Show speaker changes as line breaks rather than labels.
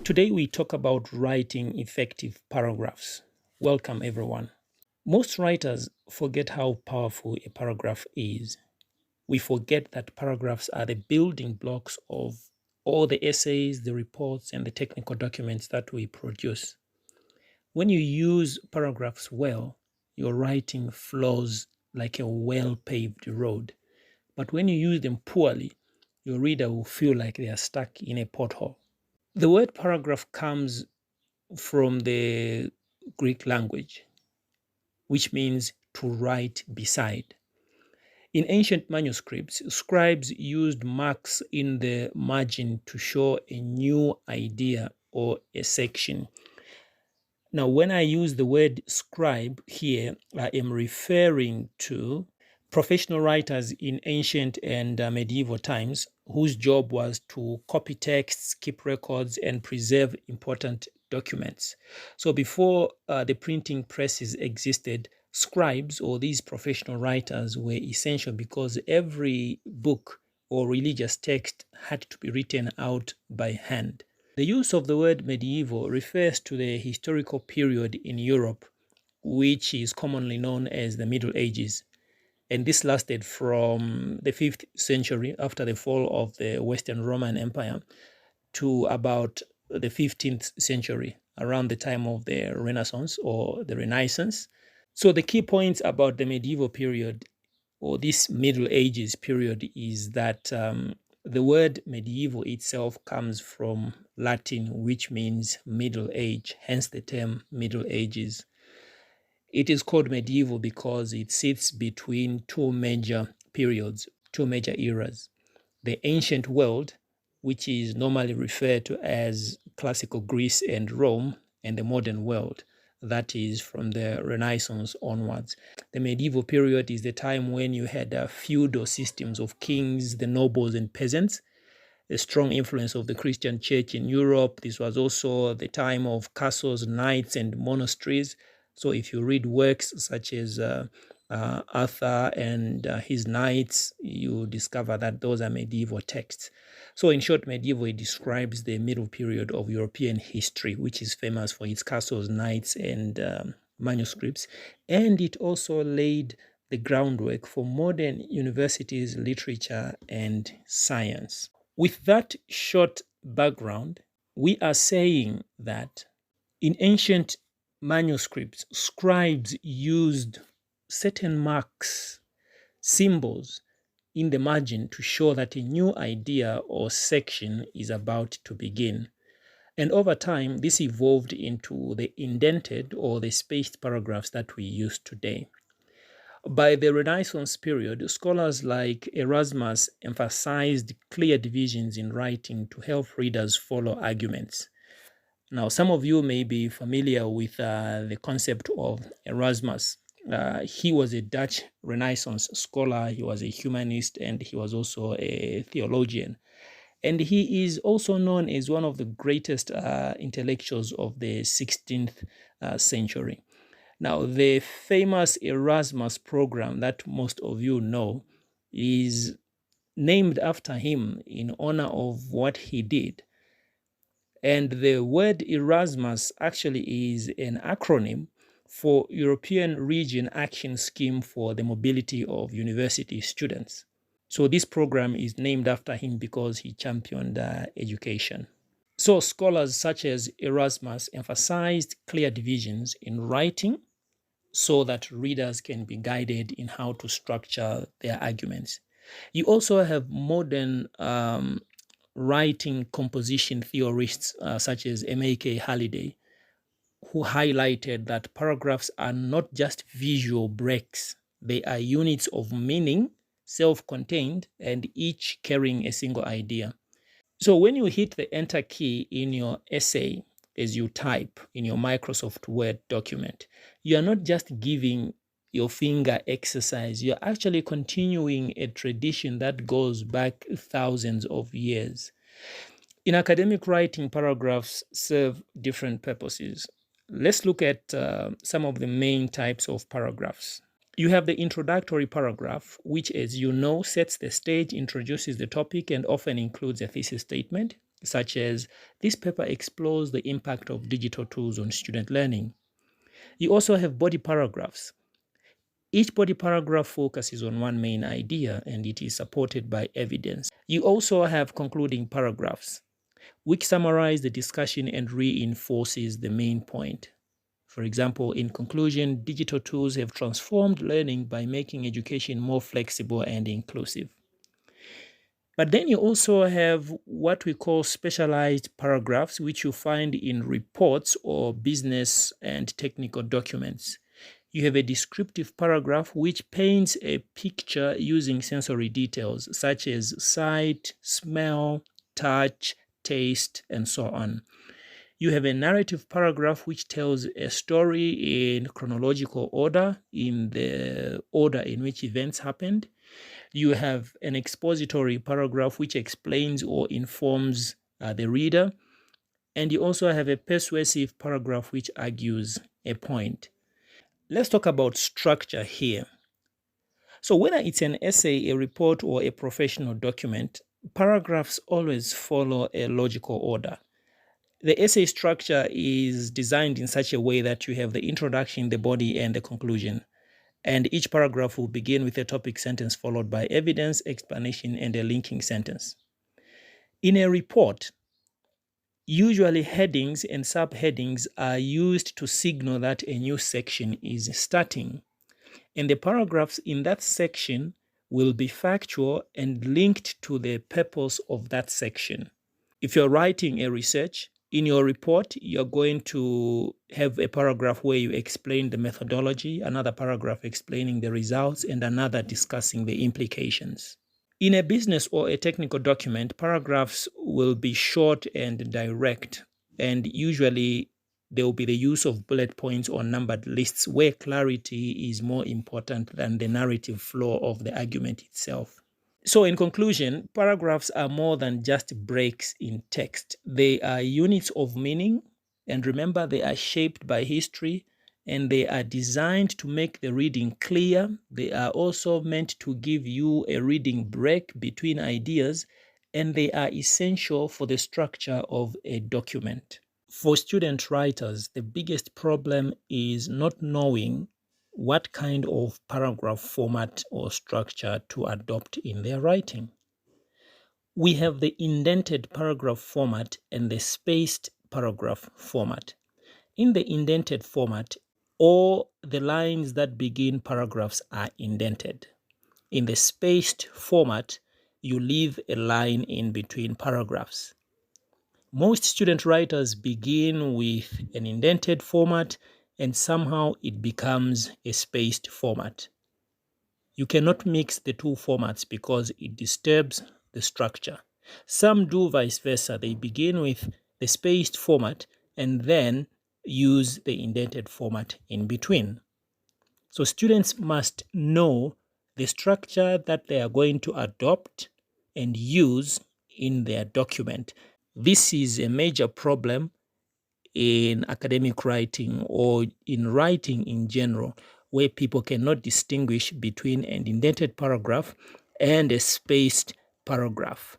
Today we talk about writing effective paragraphs. Welcome, everyone. Most writers forget how powerful a paragraph is. We forget that paragraphs are the building blocks of all the essays, the reports, and the technical documents that we produce. When you use paragraphs well, your writing flows like a well paved road. But when you use them poorly, your reader will feel like they are stuck in a pothole. The word paragraph comes from the Greek language, which means to write beside. In ancient manuscripts, scribes used marks in the margin to show a new idea or a section. Now, when I use the word scribe here, I am referring to professional writers in ancient and medieval times whose job was to copy texts, keep records, and preserve important documents. So before the printing presses existed, scribes or these professional writers were essential because every book or religious text had to be written out by hand. The use of the word medieval refers to the historical period in Europe, which is commonly known as the Middle Ages. And this lasted from the 5th century after the fall of the Western Roman Empire to about the 15th century, around the time of the Renaissance or the Renaissance. So the key points about the medieval period or this Middle Ages period is that the word medieval itself comes from Latin, which means middle age, hence the term Middle Ages. It is called medieval because it sits between two major periods, two major eras. The ancient world, which is normally referred to as classical Greece and Rome, and the modern world, that is from the Renaissance onwards. The medieval period is the time when you had feudal systems of kings, the nobles, and peasants, a strong influence of the Christian church in Europe. This was also the time of castles, knights, and monasteries. So if you read works such as Arthur and his knights, you discover that those are medieval texts. So in short, medieval, it describes the middle period of European history, which is famous for its castles, knights, and manuscripts. And it also laid the groundwork for modern universities, literature, and science. With that short background, we are saying that in ancient manuscripts, scribes used certain marks, symbols in the margin to show that a new idea or section is about to begin. And over time, this evolved into the indented or the spaced paragraphs that we use today. By the Renaissance period, scholars like Erasmus emphasized clear divisions in writing to help readers follow arguments. Now, some of you may be familiar with the concept of Erasmus. He was a Dutch Renaissance scholar, he was a humanist, and he was also a theologian. And he is also known as one of the greatest intellectuals of the 16th century. Now, the famous Erasmus program that most of you know is named after him in honor of what he did. And the word Erasmus actually is an acronym for European Region Action Scheme for the Mobility of University Students. So this program is named after him because he championed education. So scholars such as Erasmus emphasized clear divisions in writing so that readers can be guided in how to structure their arguments. You also have modern writing composition theorists such as M.A.K. Halliday, who highlighted that paragraphs are not just visual breaks, they are units of meaning, self-contained, and each carrying a single idea. So when you hit the enter key in your essay as you type in your Microsoft Word document, you are not just giving your finger exercise, you're actually continuing a tradition that goes back thousands of years. In academic writing, paragraphs serve different purposes. Let's look at some of the main types of paragraphs. You have the introductory paragraph, which, as you know, sets the stage, introduces the topic, and often includes a thesis statement. such as this paper explores the impact of digital tools on student learning. You also have body paragraphs. Each body paragraph focuses on one main idea and it is supported by evidence. You also have concluding paragraphs, which summarize the discussion and reinforces the main point. For example, in conclusion, digital tools have transformed learning by making education more flexible and inclusive. But then you also have what we call specialized paragraphs, which you find in reports or business and technical documents. You have a descriptive paragraph which paints a picture using sensory details such as sight, smell, touch, taste, and so on. You have a narrative paragraph which tells a story in chronological order, in the order in which events happened. You have an expository paragraph which explains or informs the reader. And you also have a persuasive paragraph which argues a point. Let's talk about structure here. So whether it's an essay, a report, or a professional document, paragraphs always follow a logical order. The essay structure is designed in such a way that you have the introduction, the body, and the conclusion. And each paragraph will begin with a topic sentence followed by evidence, explanation, and a linking sentence. In a report, usually headings and subheadings are used to signal that a new section is starting. And the paragraphs in that section will be factual and linked to the purpose of that section. If you're writing a research, in your report, you're going to have a paragraph where you explain the methodology, another paragraph explaining the results, and another discussing the implications. In a business or a technical document, paragraphs will be short and direct, and usually there will be the use of bullet points or numbered lists where clarity is more important than the narrative flow of the argument itself. So in conclusion, paragraphs are more than just breaks in text. They are units of meaning, and remember, they are shaped by history, and they are designed to make the reading clear. They are also meant to give you a reading break between ideas, and they are essential for the structure of a document. For student writers, the biggest problem is not knowing what kind of paragraph format or structure to adopt in their writing. We have the indented paragraph format and the spaced paragraph format. In the indented format, all the lines that begin paragraphs are indented. In the spaced format, you leave a line in between paragraphs. Most student writers begin with an indented format and somehow it becomes a spaced format. You cannot mix the two formats because it disturbs the structure. Some do vice versa. They begin with the spaced format and then use the indented format in between. So students must know the structure that they are going to adopt and use in their document. This is a major problem in academic writing or in writing in general, where people cannot distinguish between an indented paragraph and a spaced paragraph.